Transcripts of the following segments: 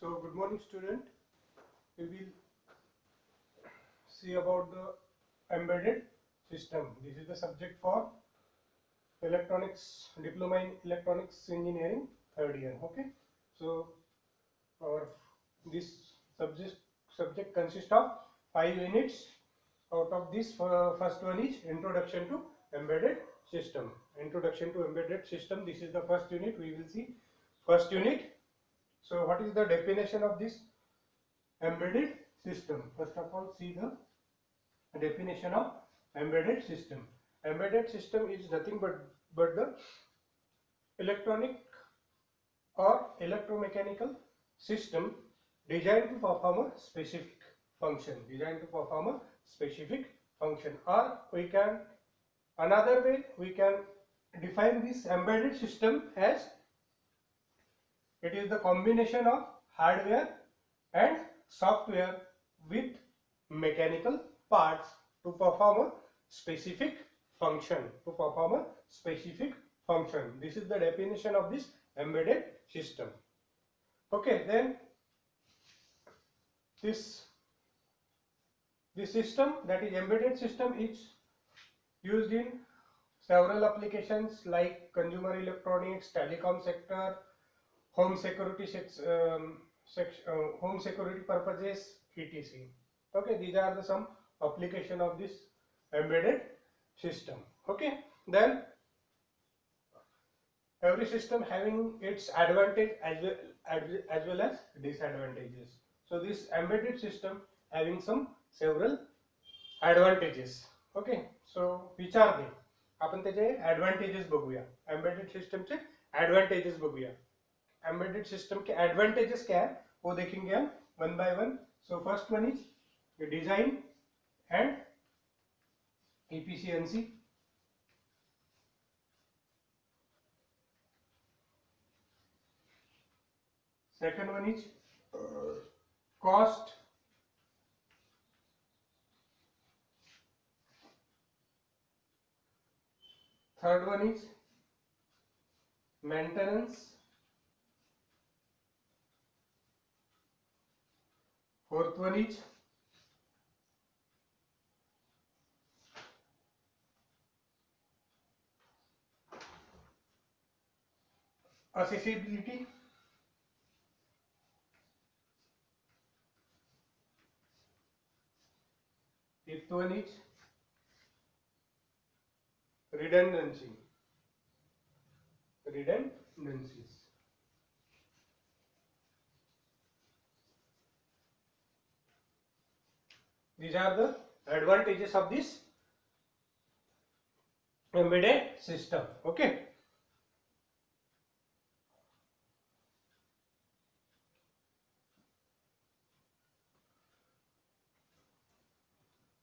So good morning student. We will see about the embedded system. This is the subject for electronics diploma in electronics engineering third year. Okay. So our this subject consists of 5 units. Out of this first one is introduction to embedded system. Introduction to embedded system. This is the first unit. We will see first unit. So what is the definition of this embedded system? First of all, see the definition of embedded system. Embedded system is nothing but the electronic or electromechanical system designed to perform a specific function. Designed to perform a specific function. Or we can, another way we can define this embedded system as it is the combination of hardware and software with mechanical parts to perform a specific function. To perform a specific function. This is the definition of this embedded system. Okay, then this system, that is embedded system, is used in several applications like consumer electronics, telecom sector, home security home security purposes, etc. Okay, these are the some application of this embedded system. Okay, then every system having its advantage as well as disadvantages. So this embedded system having some several advantages. Okay, so which are they? आपण त्याचे advantages बघूया. Embedded system चे advantages बघूया. Embedded system के advantages क्या है वो देखेंगे हम one by one. So first one is the design and efficiency. Second one is cost. Third one is maintenance. Fourth one is accessibility. Fifth one is redundancy. Redundancies. These are the advantages of this embedded system. Okay.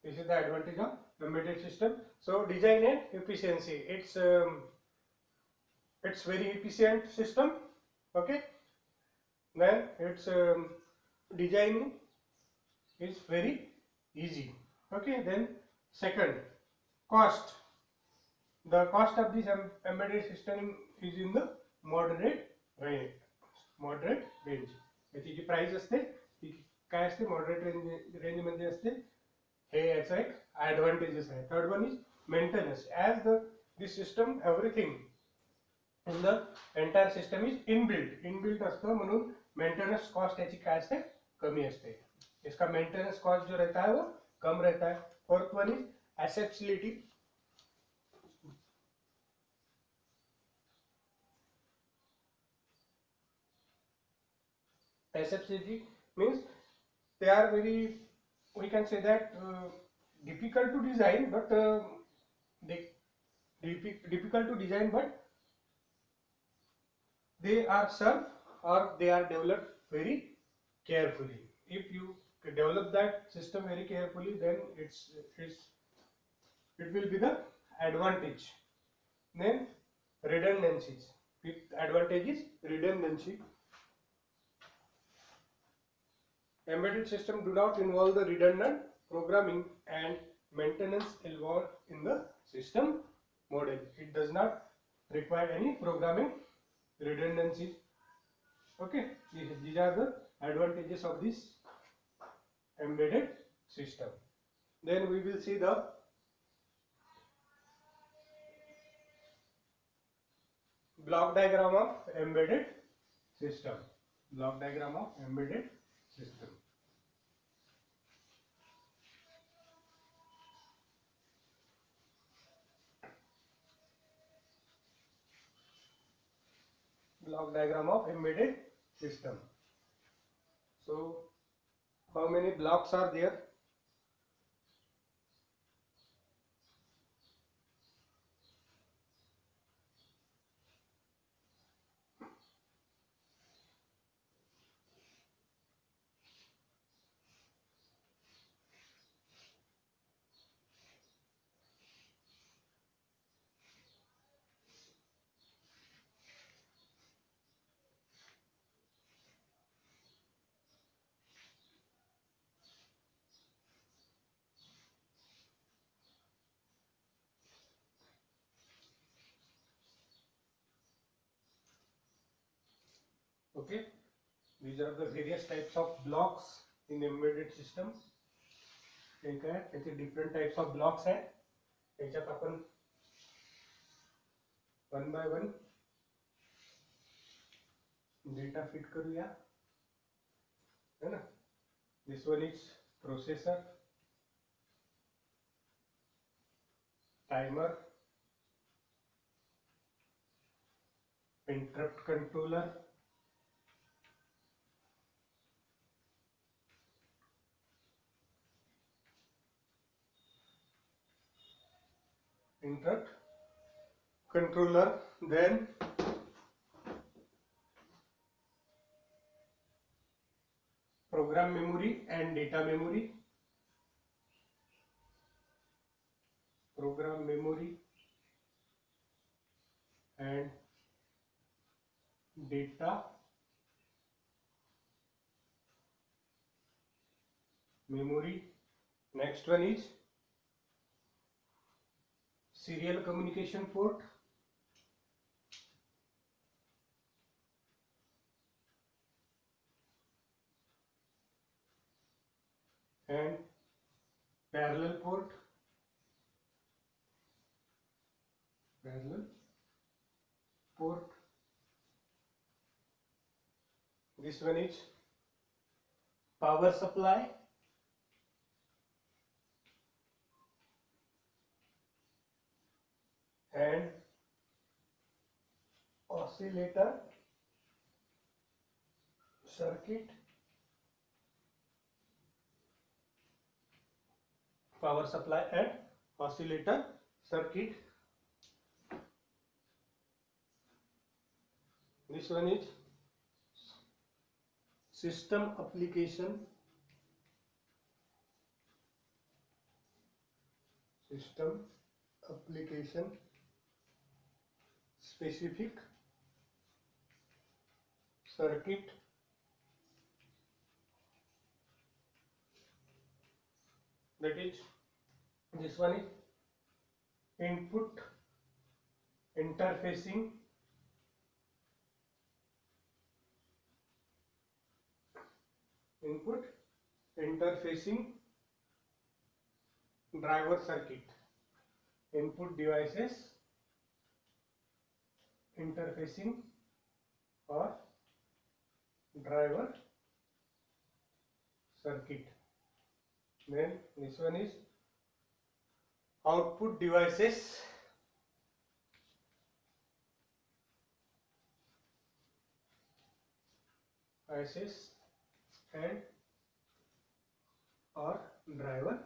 This is the advantage of embedded system. So design and efficiency. It's very efficient system. Okay. Then its design is very easy. Okay. Then second, cost. The cost of this embedded system is in the moderate range. Moderate range. याची जी price असते ती काय असते moderate range मध्ये असते. हे याचा एक advantages आहे. Third one is maintenance. As this system everything in the entire system is inbuilt असतं म्हणून maintenance cost याची काय असते कमी असते. इसका maintenance cost जो रहता है वो कम रहता है. Fourth one is accessibility. Accessibility means they are very, we can say that difficult to design, but difficult to design, but they are served or they are developed very carefully. If you develop that system very carefully, then it will be the advantage. Then redundancies. Fifth advantage is redundancy. Embedded system do not involve the redundant programming and maintenance involved in the system model. It does not require any programming redundancies. Okay, these are the advantages of this embedded system. Then we will see the block diagram of embedded system. Block diagram of embedded system. Block diagram of embedded system. So, how many blocks are there? Okay, these are the various types of blocks in embedded system. ठीक आहे, त्याचे different types of blocks आहेत. त्याच्यात आपण one by one data fit करूया, है ना. This one is processor, timer, interrupt controller, then program memory and data memory. Program memory and data memory. Next one is serial communication port, and parallel port. This one is power supply, and oscillator circuit. Power supply and oscillator circuit. This one is system application, specific circuit. That is, this one is input interfacing, driver circuit. Input devices interfacing or driver circuit. Then this one is output devices, and or driver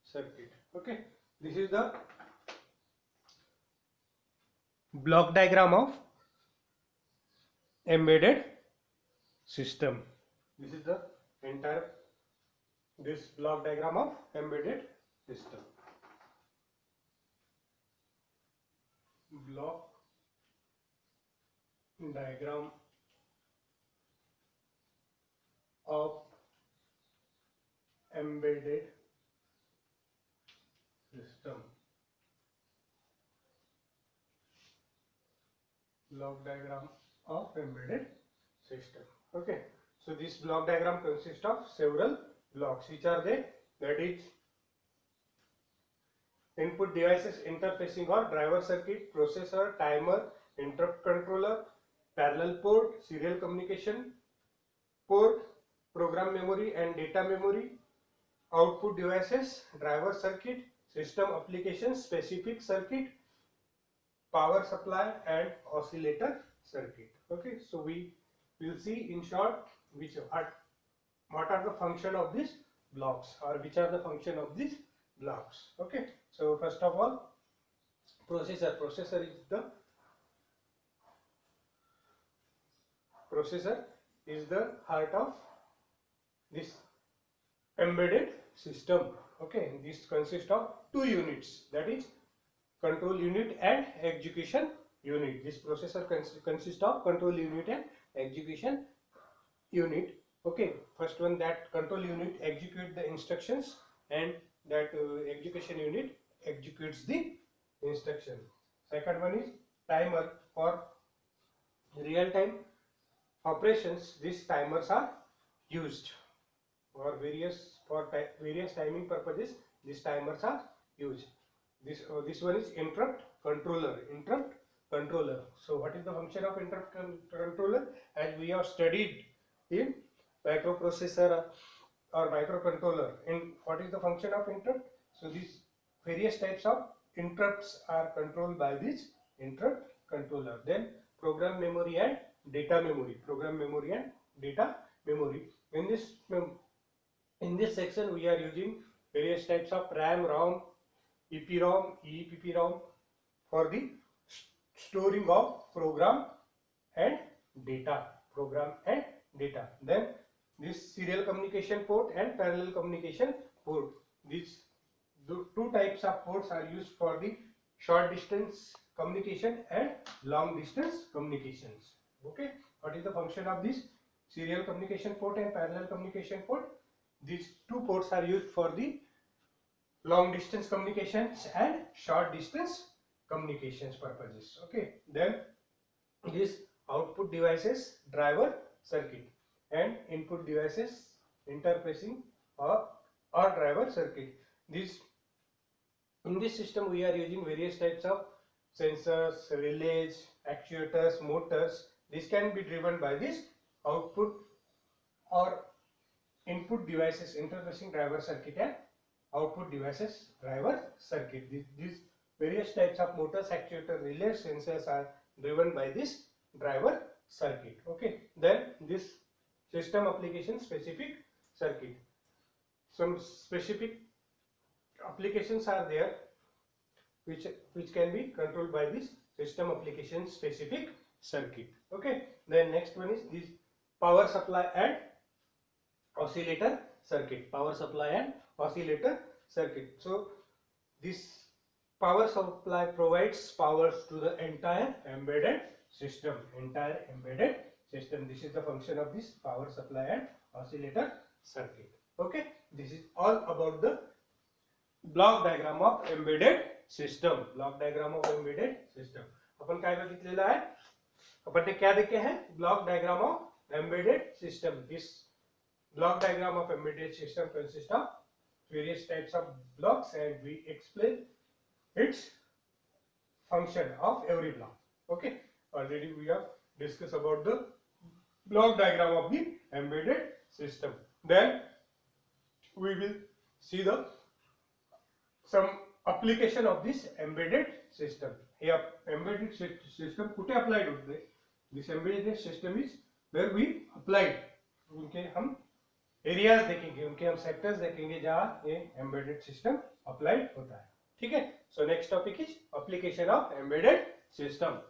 circuit. Okay, this is the block diagram of embedded system. This is the entire block diagram of embedded system. Block diagram of embedded system. block diagram of embedded system. Okay, so this block diagram consists of several blocks. Which are they? That is input devices interfacing or driver circuit, processor, timer, interrupt controller, parallel port, serial communication port, program memory and data memory, output devices, driver circuit, system application specific circuit, power supply and oscillator circuit. Okay, so we will see in short what are the function of these blocks, or which are the function of these blocks. Okay, so first of all, processor is the heart of this embedded system. Okay, this consists of two units, that is control unit and execution unit. This processor consists of control unit and execution unit. Okay, first one, that control unit execute the instructions and that execution unit executes the instruction. Second one is timer. For real time operations, these timers are used for various timing purposes. These timers are used. This one is interrupt controller. So what is the function of interrupt controller? As we have studied in microprocessor or microcontroller, in what is the function of interrupt? So these various types of interrupts are controlled by this interrupt controller. Then program memory and data memory. In this section we are using various types of RAM, ROM, EPROM, EEPROM for the storing of program and data. Then this serial communication port and parallel communication port. These two types of ports are used for the short distance communication and long distance communications. Okay, what is the function of this serial communication port and parallel communication port? These two ports are used for the long distance communications and short distance communications purposes. Okay, then this output devices, driver circuit, and input devices interfacing or driver circuit. In this system we are using various types of sensors, relays, actuators, motors. This can be driven by this output or input devices interfacing driver circuit and output devices driver circuit. These various types of motors, actuator, relays, sensors are driven by this driver circuit. Okay, then this system application specific circuit. Some specific applications are there which can be controlled by this system application specific circuit. Okay, then next one is this power supply and oscillator circuit. So this power supply provides power to the entire embedded system. This is the function of this power supply and oscillator circuit. Okay, this is all about the block diagram of embedded system. आपण काय बघितलेलं आहे? आपण ते क्या देखे हैं? Block diagram of embedded system. This block diagram of embedded system consists of various types of blocks and we explain its function of every block. Okay, already we have discussed about the block diagram of the embedded system. Then we will see the some application of this embedded system. Here embedded system कुठे applied होते? This embedded system is where we applied. उनके हम areas देखेंगे, उनके हम sectors देखेंगे जहां ये एम्बेडेड सिस्टम अप्लाइड होता है. ठीक है. So next topic is application of embedded system.